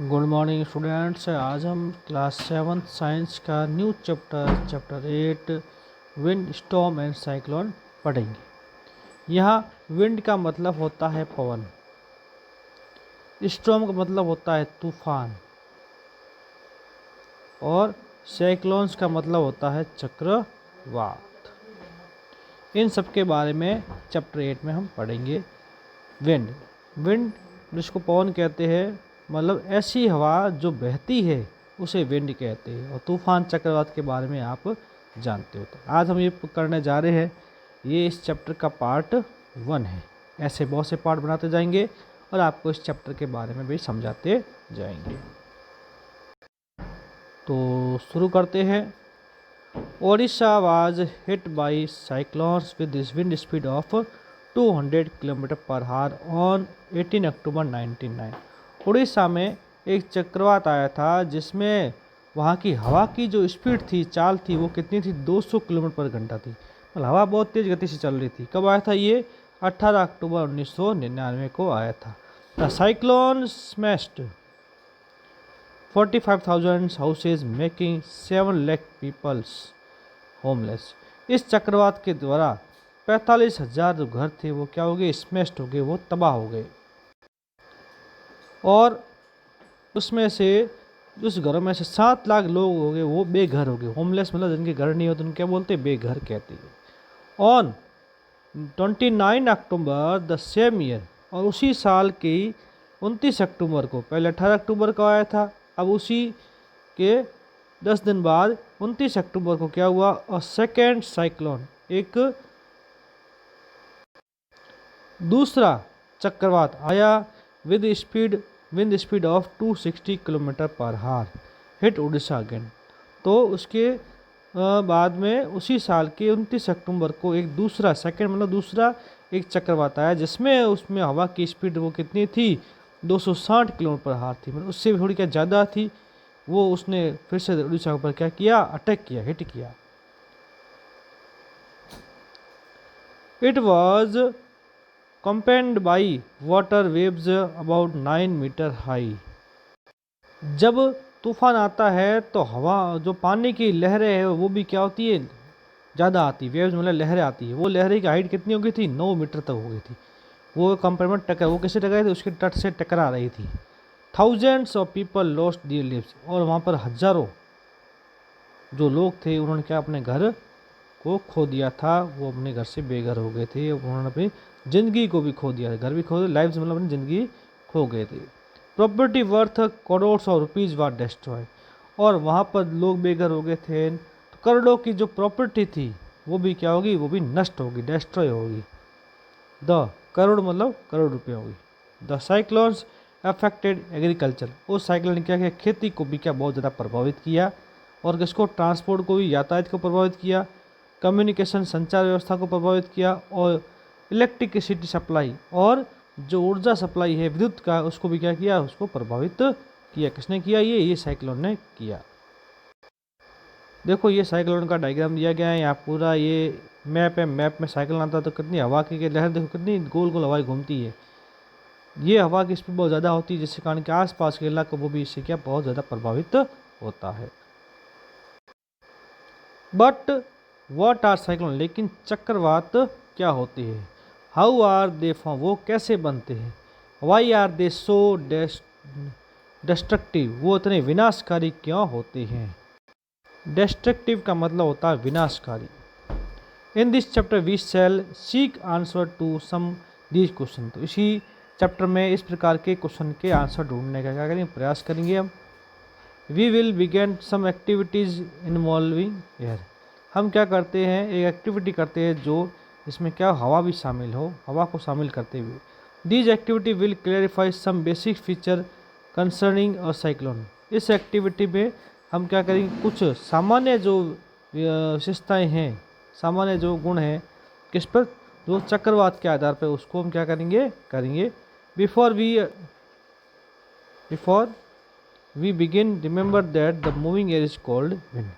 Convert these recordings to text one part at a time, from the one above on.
Good morning students. आज हम class 7 science का new chapter 8 wind storm and cyclone पढ़ेंगे। यहाँ विंड का मतलब होता है पवन, स्टॉर्म का मतलब होता है तूफान और साइक्लोन्स का मतलब होता है चक्रवात। इन सब के बारे में चैप्टर 8 में हम पढ़ेंगे। विंड जिसको पवन कहते हैं, मतलब ऐसी हवा जो बहती है उसे विंड कहते हैं। और तूफान चक्रवात के बारे में आप जानते हो। तो आज हम ये करने जा रहे हैं, ये इस चैप्टर का पार्ट 1 है। ऐसे बहुत से पार्ट बनाते जाएंगे और आपको इस चैप्टर के बारे में भी समझाते जाएंगे। तो शुरू करते हैं। Odisha was hit by cyclones with wind speed of 200 kilometre per hour on 18 अक्टूबर 1909। उड़ीसा में एक चक्रवात आया था जिसमें वहाँ की हवा की जो स्पीड थी, चाल थी, वो कितनी थी? 200 किलोमीटर पर घंटा थी। मतलब हवा बहुत तेज़ गति से चल रही थी। कब आया था ये? 18 अक्टूबर 1999 को आया था। The cyclone smashed 45,000 houses making 7 lakh peoples homeless. इस चक्रवात के द्वारा 45,000 जो घर थे वो क्या हो गए? स्मैश्ड हो गए, वो तबाह हो गए। और उसमें से उस घरों में से 7 लाख लोग हो गए, वो बेघर हो गए। होमलेस मतलब जिनके घर नहीं होते उनको क्या बोलते? बेघर कहते हैं। On 29 October the same year, और उसी साल की 29 अक्टूबर को, पहले 18 अक्टूबर को आया था, अब उसी के 10 दिन बाद 29 अक्टूबर को क्या हुआ? और सेकेंड साइक्लोन, एक दूसरा चक्रवात आया with wind speed of 260 kilometre per hour hit Orissa again. तो उसके बाद में उसी साल के 29 अक्टूबर को एक दूसरा, सेकेंड मतलब दूसरा एक चक्रवात आया जिसमें उसमें हवा की स्पीड वो कितनी थी? 260 किलोमीटर पर आवर थी। मतलब उससे भी थोड़ी क्या ज़्यादा थी। वो उसने फिर से उड़ीसा पर क्या किया? अटैक किया, हिट किया। It was accompanied by water waves about 9 metre high. जब तूफान आता है तो हवा, जो पानी की लहरें हैं वो भी क्या होती है? ज़्यादा आती है। वेव्स मतलब लहरें आती है। वो लहरें की हाइट कितनी हो गई थी? 9 मीटर तक हो गई थी। वो कंपेयर टक्कर, वो कैसे टकराई थी? उसके तट से टकरा रही थी। Thousands of people lost their lives, और वहाँ पर हजारों जो लोग थे उन्होंने क्या? अपने घर को खो दिया था। वो अपने घर से बेघर हो गए थे। उन्होंने अपनी ज़िंदगी को भी खो दिया, घर भी खो दिया, लाइफ मतलब अपनी ज़िंदगी खो गए थे। Property worth crore of rupees war destroy, और वहाँ पर लोग बेघर हो गए थे तो करोड़ों की जो प्रॉपर्टी थी वो भी क्या होगी? वो भी नष्ट होगी, डिस्ट्रॉय होगी। द करोड़ मतलब करोड़ रुपये होगी। द साइक्लोन्स अफेक्टेड एग्रीकल्चर, उस साइक्लोन ने क्या किया? खेती को भी क्या बहुत ज़्यादा प्रभावित किया। और किसको? ट्रांसपोर्ट को भी, यातायात को प्रभावित किया। कम्युनिकेशन, संचार व्यवस्था को प्रभावित किया। और इलेक्ट्रिसिटी सप्लाई, और जो ऊर्जा सप्लाई है विद्युत का, उसको भी क्या किया? उसको प्रभावित किया। किसने किया? ये साइक्लोन ने किया। देखो ये साइक्लोन का डायग्राम दिया गया है यहाँ पूरा। ये मैप है। मैप में साइक्लोन आता है तो कितनी हवा की लहर देखो, कितनी गोल गोल हवाएं घूमती है। ये हवा की स्पीड बहुत ज़्यादा होती है जिसके कारण के आसपास के इलाका वो भी इससे क्या बहुत ज़्यादा प्रभावित होता है। बट वॉट आर साइक्लोन, लेकिन चक्रवात क्या होते हैं? हाउ आर दे फॉर्म, वो कैसे बनते हैं? Why are they so destructive, वो इतने विनाशकारी क्यों होते हैं? डिस्ट्रक्टिव का मतलब होता है विनाशकारी। In this chapter we shall seek answer to some these questions, तो इसी चैप्टर में इस प्रकार के क्वेश्चन के आंसर ढूंढने का क्या करेंगे? प्रयास करेंगे हम। We will begin some activities involving air, हम क्या करते हैं? एक एक्टिविटी करते हैं जो इसमें क्या हवा भी शामिल हो, हवा को शामिल करते हुए। These activity will clarify some basic feature concerning a cyclone, इस एक्टिविटी में हम क्या करेंगे? कुछ सामान्य जो विशेषताएं हैं, सामान्य जो गुण हैं किस पर? जो चक्रवात के आधार पर, उसको हम क्या करेंगे। Before we begin remember that the moving air is called wind.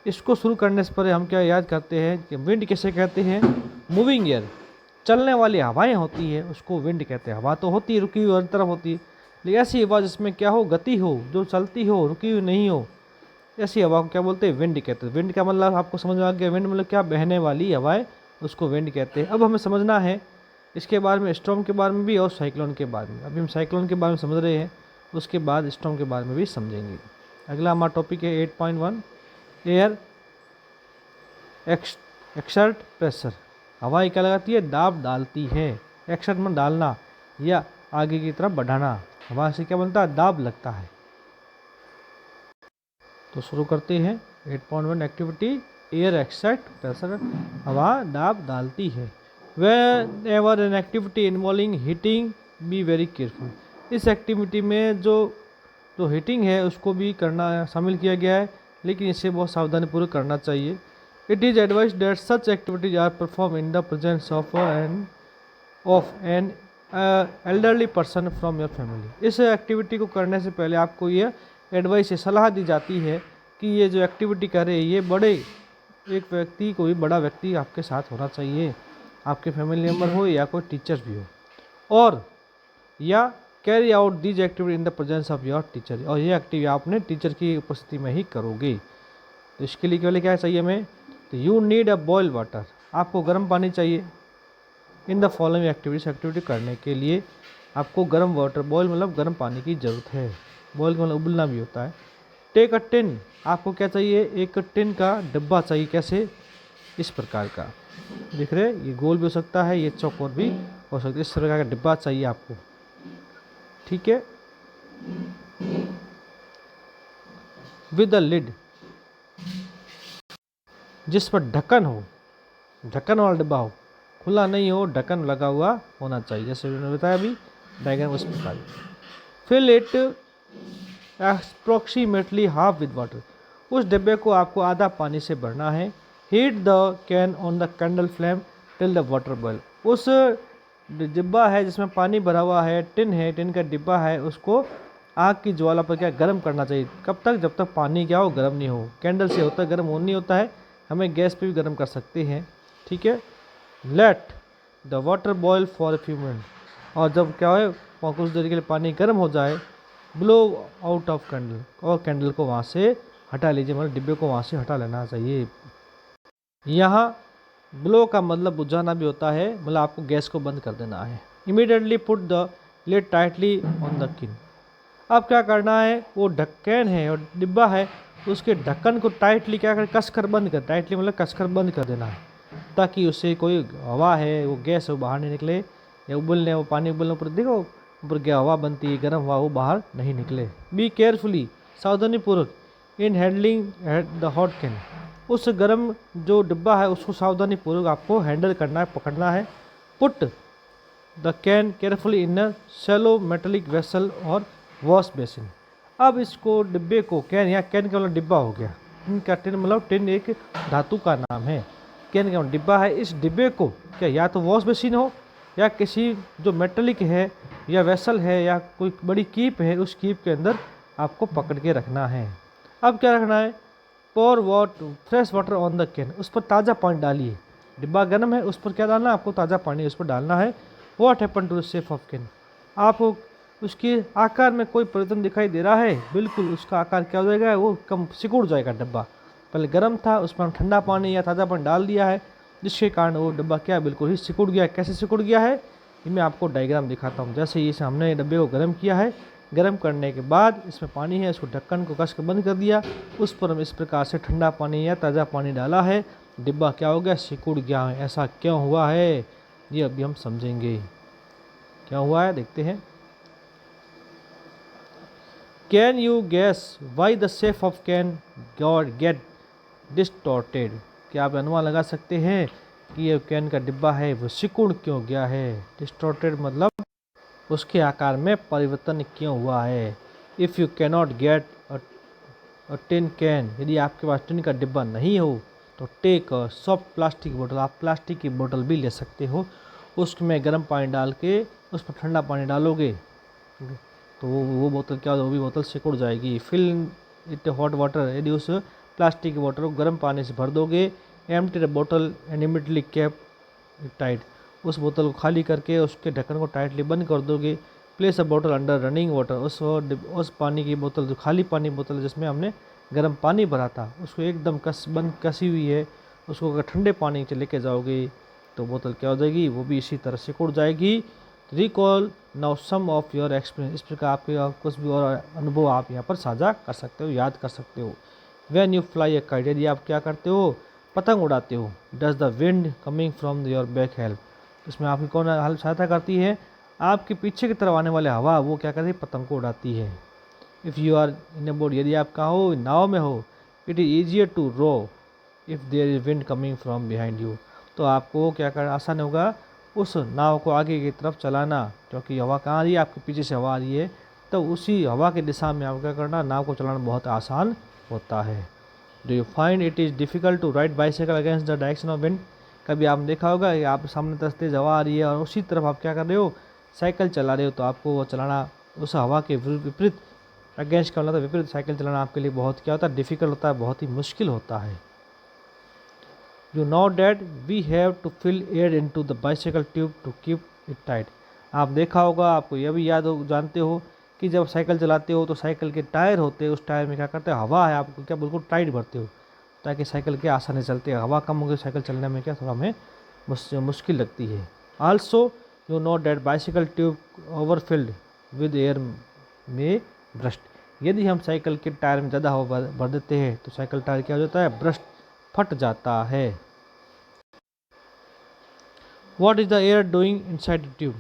इसको शुरू करने से पहले हम क्या याद करते हैं कि विंड किसे कहते हैं? मूविंग एयर, चलने वाली हवाएं होती है उसको विंड कहते हैं। हवा तो होती है, रुकी हुई हर तरफ होती है, लेकिन ऐसी हवा जिसमें क्या हो, गति हो, जो चलती हो, रुकी हुई नहीं हो, ऐसी हवा को क्या बोलते हैं, विंड कहते हैं। विंड का मतलब आपको समझ में आ गया, विंड मतलब क्या, बहने वाली हवाएं, उसको विंड कहते हैं। अब हमें समझना है इसके बारे में, स्टॉर्म के बारे में भी और साइक्लोन के बारे में। अभी हम साइक्लोन के बारे में समझ रहे हैं, उसके बाद स्टॉर्म के बारे में भी समझेंगे। अगला हमारा टॉपिक है 8.1 एयर एक्सर्ट प्रेशर। हवा क्या लगाती है, दाब डालती है। एक्सर्ट में डालना या आगे की तरफ बढ़ाना, हवा से क्या बनता है, दाब लगता है। तो शुरू करते हैं 8.1 एक्टिविटी एयर एक्सर्ट प्रेशर, हवा दाब डालती है। When ever an activity involving heating be very careful. इस एक्टिविटी में जो हीटिंग है उसको भी करना शामिल किया गया है, लेकिन इसे बहुत सावधानीपूर्वक करना चाहिए। It is advise that such activities are perform in the presence of an elderly person from your family. इस एक्टिविटी को करने से पहले आपको यह एडवाइस है, सलाह दी जाती है कि ये जो एक्टिविटी करे ये बड़े एक व्यक्ति, कोई बड़ा व्यक्ति आपके साथ होना चाहिए, आपके फैमिली मेम्बर हो या कोई टीचर भी हो, और या carry out these activity in the presence of your teacher, और ये एक्टिविटी आपने टीचर की उपस्थिति में ही करोगे। तो इसके लिए केवल क्या चाहिए हमें, तो you need a boil water, आपको गर्म पानी चाहिए। इन द फॉलोइंग एक्टिविटी करने के लिए आपको गर्म वाटर, बॉयल मतलब गर्म पानी की ज़रूरत है। बॉयल मतलब उबलना भी होता है। टेक अ टिन, आपको क्या चाहिए, एक टिन का डिब्बा चाहिए। कैसे, इस प्रकार का, दिख रहे, ये गोल भी हो सकता है, ये चौकोर भी हो सकता है, इस प्रकार का डिब्बा चाहिए आपको, ठीक है। विद अ लिड, जिस पर ढक्कन हो, ढक्कन वाला डिब्बा हो, खुला नहीं हो, ढक्कन लगा हुआ होना चाहिए, जैसे मैंने बताया अभी डायग्राम उस प्रकार। Fill it approximately half with water, उस डिब्बे को आपको आधा पानी से भरना है। Heat the can on the candle flame till the water boil, उस डिब्बा है जिसमें पानी भरा हुआ है, टिन है, टिन का डिब्बा है, उसको आग की ज्वाला पर क्या गर्म करना चाहिए। कब तक, जब तक पानी क्या हो, गर्म नहीं हो। कैंडल से होता है गर्म, हो नहीं होता है, हमें गैस पे भी गर्म कर सकते हैं, ठीक है। Let the water boil for a few minute, और जब क्या है कुछ देर के लिए पानी गर्म हो जाए, ब्लो आउट ऑफ कैंडल, और कैंडल को वहाँ से हटा लीजिए, मतलब डिब्बे को वहाँ से हटा लेना चाहिए। यहाँ ब्लो का मतलब बुझाना भी होता है, मतलब आपको गैस को बंद कर देना है। Immediately put the lid tightly on the can, अब क्या करना है, वो ढक्कन है और डिब्बा है, उसके ढक्कन को टाइटली क्या कर, कसकर बंद कर, टाइटली मतलब कसकर बंद कर देना है, ताकि उससे कोई हवा है, वो गैस है, वो बाहर नहीं निकले, या उबलने, वो पानी उबलने ऊपर देखो ऊपर क्या हवा बनती है, गर्म हवा, वो बाहर नहीं निकले। बी केयरफुली, सावधानीपूर्वक, in handling the hot can, उस गर्म जो डिब्बा है उसको सावधानीपूर्वक आपको हैंडल करना है, पकड़ना है। Put the can carefully in a shallow metallic vessel और वॉश बेसिन, अब इसको डिब्बे को, कैन या कैन का मतलब डिब्बा हो गया, टिन का, टिन मतलब टिन एक धातु का नाम है, कैन का मतलब डिब्बा है, इस डिब्बे को क्या या तो वॉश बेसिन हो या किसी जो मेटलिक है या वेसल है या कोई बड़ी कीप है, उस कीप के अंदर आपको पकड़ के रखना है। अब क्या रखना है, pour fresh water on the can, उस पर ताज़ा पानी डालिए, डिब्बा गर्म है, उस पर क्या डालना है, आपको ताज़ा पानी उस पर डालना है। What happen to the shape of can, आपको उसके आकार में कोई परिवर्तन दिखाई दे रहा है, बिल्कुल उसका आकार क्या हो जाएगा, वो कम सिकुड़ जाएगा। डिब्बा पहले गर्म था, उसमें हम ठंडा पानी या ताज़ा पानी डाल दिया है, जिसके कारण वो डिब्बा क्या बिल्कुल ही सिकुड़ गया। कैसे सिकुड़ गया है, ये मैं आपको डायग्राम दिखाता हूँ। जैसे इसे हमने डब्बे को गर्म किया है, गर्म करने के बाद इसमें पानी है, उसको ढक्कन को कसकर बंद कर दिया, उस पर हम इस प्रकार से ठंडा पानी या ताज़ा पानी डाला है, डिब्बा क्या हो गया, सिकुड़ गया है। ऐसा क्यों हुआ है, ये अभी हम समझेंगे क्या हुआ है, देखते हैं। Can you gas why the shape of can get distorted, क्या आप अनुमान लगा सकते हैं कि ये कैन का डिब्बा है वो सिकुड़ क्यों गया है। डिस्टॉर्टेड मतलब उसके आकार में परिवर्तन क्यों हुआ है। If you cannot get a tin can, यदि आपके पास टिन का डिब्बा नहीं हो तो टेक अ सॉफ्ट प्लास्टिक बोतल, आप प्लास्टिक की बोतल भी ले सकते हो, उसमें गर्म पानी डाल के उस पर ठंडा पानी डालोगे तो वो बोतल क्या, वो भी बोतल सिकुड़ जाएगी। फिल इट हॉट वाटर, यदि उस प्लास्टिक की बोतल को गर्म पानी से भर दोगे, एम्प्टी द बोतल एंड इमीडिएटली कैप टाइट, उस बोतल को खाली करके उसके ढक्कन को टाइटली बंद कर दोगे, प्लेस अ बोतल अंडर रनिंग वाटर, उस पानी की बोतल, जो खाली पानी बोतल जिसमें हमने गर्म पानी भरा था, उसको एकदम कसी हुई है, उसको अगर ठंडे पानी से लेके जाओगे तो बोतल क्या हो जाएगी, वो भी इसी तरह सिकुड़ जाएगी। Recall now some of your experience, इस प्रकार आपके कुछ भी और अनुभव आप यहाँ पर साझा कर सकते हो, याद कर सकते हो। When you fly a kite, यदि आप क्या करते हो, पतंग उड़ाते हो। Does the wind coming from your back help, इसमें आपकी कौन हेल्प सहायता करती है, आपके पीछे की तरफ आने वाले हवा वो क्या करती है, पतंग को उड़ाती है। If you are in a boat, यदि आप कहाँ हो, नाव में हो, it is easier to row if there is wind coming from behind you, तो आपको क्या करना आसान होगा, उस नाव को आगे की तरफ चलाना, क्योंकि हवा कहाँ आ रही है, आपके पीछे से हवा आ रही है, तो उसी हवा की दिशा में आप क्या करना, नाव को चलाना बहुत आसान होता है। Do you find it is difficult to ride bicycle against the direction of wind, कभी आपने देखा होगा कि आप सामने तेज हवा आ रही है और उसी तरफ आप क्या कर रहे हो, साइकिल चला रहे हो, तो आपको वो चलाना उस हवा के विपरीत अगेंस्ट का मतलब विपरीत साइकिल चलाना आपके लिए बहुत क्या होता है, डिफ़िकल्ट होता है, बहुत ही मुश्किल होता है। You know that we have to fill air into the bicycle tube to keep it tight, आप देखा होगा, आपको यह भी याद हो, जानते हो कि जब साइकिल चलाते हो तो साइकिल के टायर होते हैं, उस टायर में क्या करते हैं, हवा है, आपको क्या बिल्कुल टाइट भरते हो, ताकि साइकिल के आसानी चलते हैं। हवा कम होगी साइकिल चलने में क्या थोड़ा हमें मुश्किल लगती है। Also you know that bicycle tube overfilled with air में ब्रस्ट, यदि हम साइकिल के टायर में ज़्यादा हवा भर देते हैं तो साइकिल टायर क्या हो जाता है, ब्रस्ट, फट जाता है। What is the air doing inside the tube,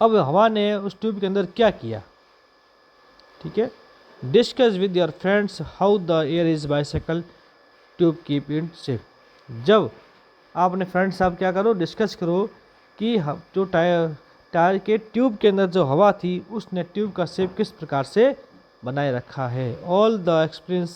अब हवा ने उस ट्यूब के अंदर क्या किया, ठीक है। Discuss with your friends how the air is bicycle tube keep it safe, जब आप अपने फ्रेंड्स साहब क्या करो, डिस्कस करो कि जो टायर के ट्यूब के अंदर जो हवा थी उसने ट्यूब का शेप किस प्रकार से बनाए रखा है। All the experience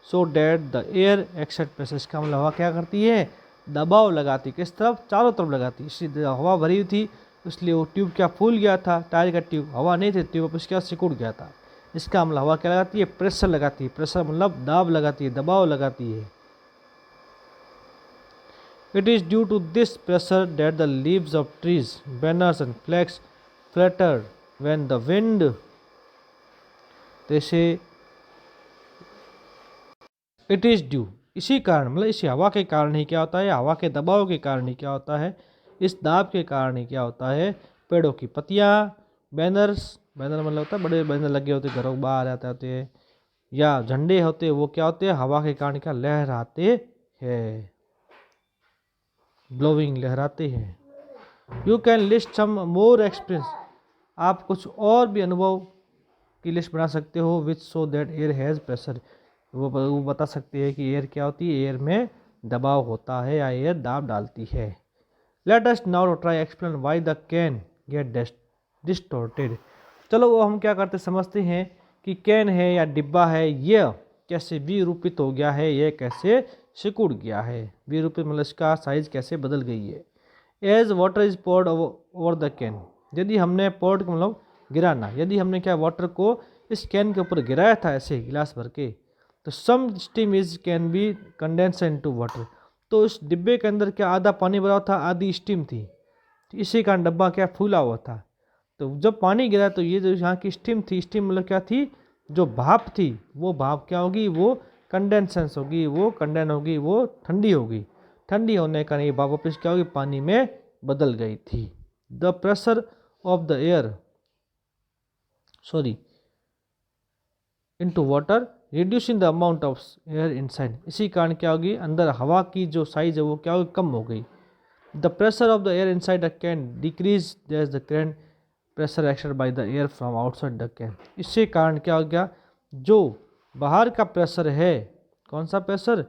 so that the air exerts pressure, का मतलब हवा क्या करती है, दबाव लगाती, किस तरफ, चारों तरफ लगाती, इसलिए हवा भरी हुई थी इसलिए वो ट्यूब क्या फूल गया था, टायर का ट्यूब, हवा नहीं थी ट्यूब अब इसका सिकुड़ गया था। इसका मतलब हवा क्या लगाती है, प्रेशर लगाती है, प्रेशर मतलब दाब लगाती है, दबाव लगाती है। It is due to this pressure that the leaves of trees, banners and flags flutter when the wind, जैसे इट इज़ ड्यू, इसी कारण मतलब इसी हवा के कारण ही क्या होता है, हवा के दबाव के कारण ही क्या होता है, इस दाब के कारण ही क्या होता है, पेड़ों की पत्तियाँ, बैनर्स, बैनर मतलब होता है बड़े बैनर लगे होते घरों के बाहर आते होते हैं, या झंडे होते हैं, वो क्या होते हैं, हवा के कारण क्या लहराते हैं, ब्लोइंग, लहराते हैं। You can list some more experience, आप कुछ और भी अनुभव की लिस्ट बना सकते हो, which so that air has pressure, वो बता सकते हैं कि एयर क्या होती है, एयर में दबाव होता है या एयर दाब डालती है। Let us now try explain why the can get distorted, चलो वो हम क्या करते समझते हैं कि कैन है या डिब्बा है, यह कैसे विरूपित हो गया है, यह कैसे सिकुड़ गया है, विरूपित मतलब इसका साइज कैसे बदल गई है। As water is poured over the can, यदि हमने पोर्ड मतलब गिराना, यदि हमने क्या वाटर को इस कैन के ऊपर गिराया था ऐसे गिलास भर के, तो some steam is can be condense into water, तो इस डिब्बे के अंदर क्या आधा पानी भरा था, आधी स्टीम थी, तो इसी कारण डब्बा क्या फूला हुआ था। तो जब पानी गिरा तो ये जो यहाँ की स्टीम थी, स्टीम मतलब क्या थी, जो भाप थी, वो भाप क्या होगी, वो कंडेंसेंस होगी, वो कंडेंस होगी, वो ठंडी होगी, ठंडी होने का ये भाप वापस क्या होगी, पानी में बदल गई थी। The pressure of the air into water reducing the amount of air inside, इसी कारण क्या होगी, अंदर हवा की जो साइज है वो क्या होगी, कम हो गई। The pressure of the air inside the can decreases than the current pressure exerted by the air from outside the can, इससे कारण क्या हो गया, जो बाहर का प्रेशर है, कौन सा प्रेशर,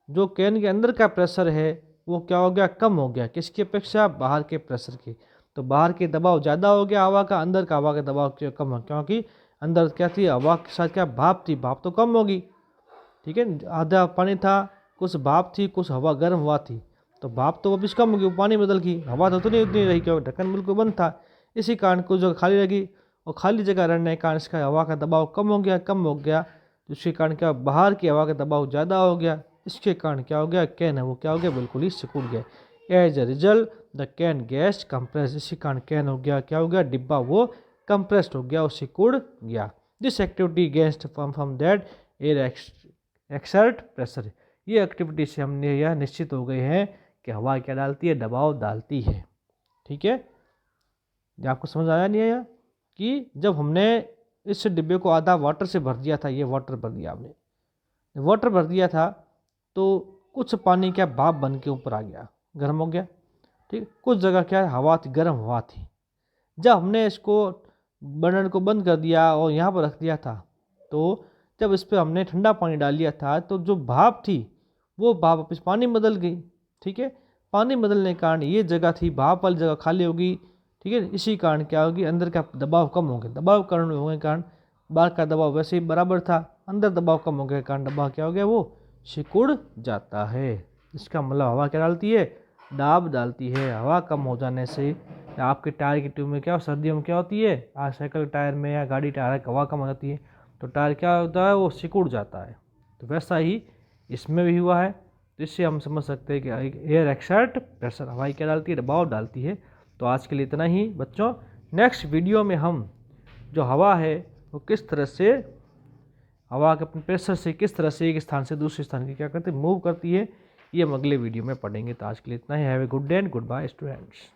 जो कैन के अंदर का प्रेशर है वो क्या हो गया, कम हो गया, किसकी अपेक्षा, बाहर के प्रेशर की। तो बाहर के दबाव ज़्यादा हो गया हवा का, अंदर का हवा का दबाव क्यों कम हो, क्योंकि अंदर क्या थी, हवा के साथ क्या भाप थी, भाप तो कम होगी, ठीक है, आधा पानी था, कुछ भाप थी, कुछ हवा गर्म हुआ थी, तो भाप तो वापिस कम होगी, पानी बदल गई, हवा तो नहीं उतनी रही क्योंकि ढक्कन बिल्कुल बंद था, इसी कारण कुछ जगह खाली लगी, और खाली जगह रहने के कारण इसका हवा का दबाव कम हो गया, जिसके कारण क्या, बाहर की हवा का दबाव ज़्यादा हो गया, इसके कारण क्या हो गया, कैन है वो क्या हो गया, बिल्कुल ही सिकुड़ गया। As a result the can gas compress, इसी कारण कैन हो गया, क्या हो गया, डिब्बा वो कंप्रेस्ड हो गया, वो सिकुड़ गया। This activity guest from that air exert pressure, ये एक्टिविटी से हमने यह निश्चित हो गए हैं कि हवा क्या डालती है, दबाव डालती है। ठीक है, आपको समझ आया नहीं आया कि जब हमने इस डिब्बे को आधा वाटर से भर दिया था, ये वाटर भर दिया आपने, वाटर भर दिया था तो कुछ पानी क्या भाप बन के ऊपर आ गया, गर्म हो गया। ठीक, कुछ जगह क्या हवा थी, गर्म हवा थी। जब हमने इसको बर्नर को बंद कर दिया और यहाँ पर रख दिया था, तो जब इस पर हमने ठंडा पानी डाल दिया था तो जो भाप थी वो भाप वापस पानी में बदल गई। ठीक है, पानी बदलने के कारण ये जगह थी भाप वाली जगह खाली होगी। ठीक है, इसी कारण क्या होगी, अंदर का दबाव कम हो गया, दबाव कम होने के कारण बाहर का दबाव वैसे ही बराबर था, अंदर दबाव कम हो गया कारण दबाव क्या हो गया, वो सिकुड़ जाता है। इसका मतलब हवा क्या डालती है, दाब डालती है। हवा कम हो जाने से आपके टायर की ट्यूब में क्या, सर्दियों में क्या होती है, आज साइकिल टायर में या गाड़ी टायर हवा कम हो जाती है तो टायर क्या होता है, वो सिकुड़ जाता है। तो वैसा ही इसमें भी हुआ है। तो इससे हम समझ सकते हैं कि एयर एक्सर्ट प्रेशर, हवाई क्या डालती है, दबाव डालती है। तो आज के लिए इतना ही बच्चों, नेक्स्ट वीडियो में हम जो हवा है वो किस तरह से, हवा के अपने प्रेशर से किस तरह से एक स्थान से दूसरे स्थान की क्या करती है, मूव करती है, ये हम अगले वीडियो में पढ़ेंगे। तो आज के लिए इतना ही। Have a good day and goodbye students.